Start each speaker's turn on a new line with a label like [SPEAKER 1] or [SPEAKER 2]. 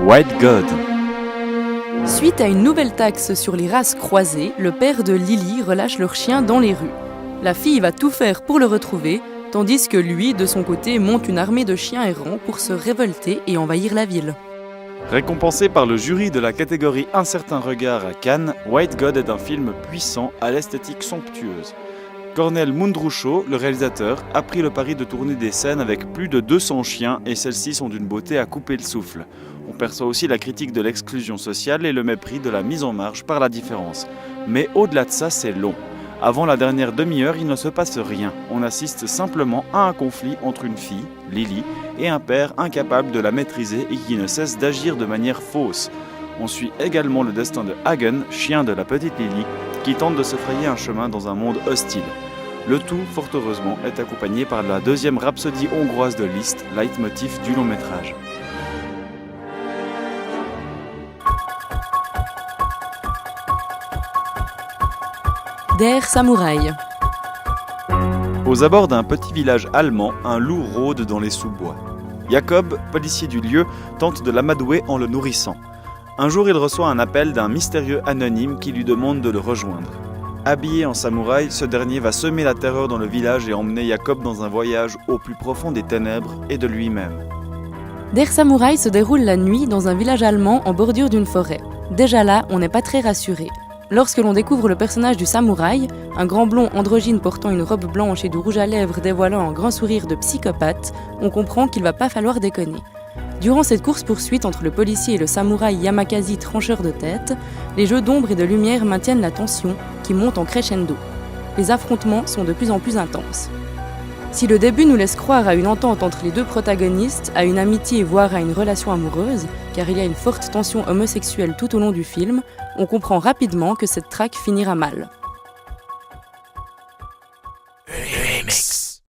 [SPEAKER 1] White God.
[SPEAKER 2] Suite à une nouvelle taxe sur les races croisées, le père de Lily relâche leur chien dans les rues. La fille va tout faire pour le retrouver, tandis que lui, de son côté, monte une armée de chiens errants pour se révolter et envahir la ville.
[SPEAKER 1] Récompensé par le jury de la catégorie Un certain regard à Cannes, White God est un film puissant à l'esthétique somptueuse. Cornel Mundruczó, le réalisateur, a pris le pari de tourner des scènes avec plus de 200 chiens et celles-ci sont d'une beauté à couper le souffle. On perçoit aussi la critique de l'exclusion sociale et le mépris de la mise en marge par la différence. Mais au-delà de ça, c'est long. Avant la dernière demi-heure, il ne se passe rien. On assiste simplement à un conflit entre une fille, Lily, et un père incapable de la maîtriser et qui ne cesse d'agir de manière fausse. On suit également le destin de Hagen, chien de la petite Lily, qui tente de se frayer un chemin dans un monde hostile. Le tout, fort heureusement, est accompagné par la deuxième rhapsodie hongroise de Liszt, leitmotiv du long métrage.
[SPEAKER 2] Der Samouraï.
[SPEAKER 1] Aux abords d'un petit village allemand, un loup rôde dans les sous-bois. Jacob, policier du lieu, tente de l'amadouer en le nourrissant. Un jour, il reçoit un appel d'un mystérieux anonyme qui lui demande de le rejoindre. Habillé en samouraï, ce dernier va semer la terreur dans le village et emmener Jacob dans un voyage au plus profond des ténèbres et de lui-même.
[SPEAKER 2] Der Samouraï se déroule la nuit dans un village allemand en bordure d'une forêt. Déjà là, on n'est pas très rassuré. Lorsque l'on découvre le personnage du samouraï, un grand blond androgyne portant une robe blanche et du rouge à lèvres dévoilant un grand sourire de psychopathe, on comprend qu'il va pas falloir déconner. Durant cette course-poursuite entre le policier et le samouraï Yamakasi trancheur de tête, les jeux d'ombre et de lumière maintiennent la tension qui monte en crescendo. Les affrontements sont de plus en plus intenses. Si le début nous laisse croire à une entente entre les deux protagonistes, à une amitié voire à une relation amoureuse, car il y a une forte tension homosexuelle tout au long du film, on comprend rapidement que cette traque finira mal.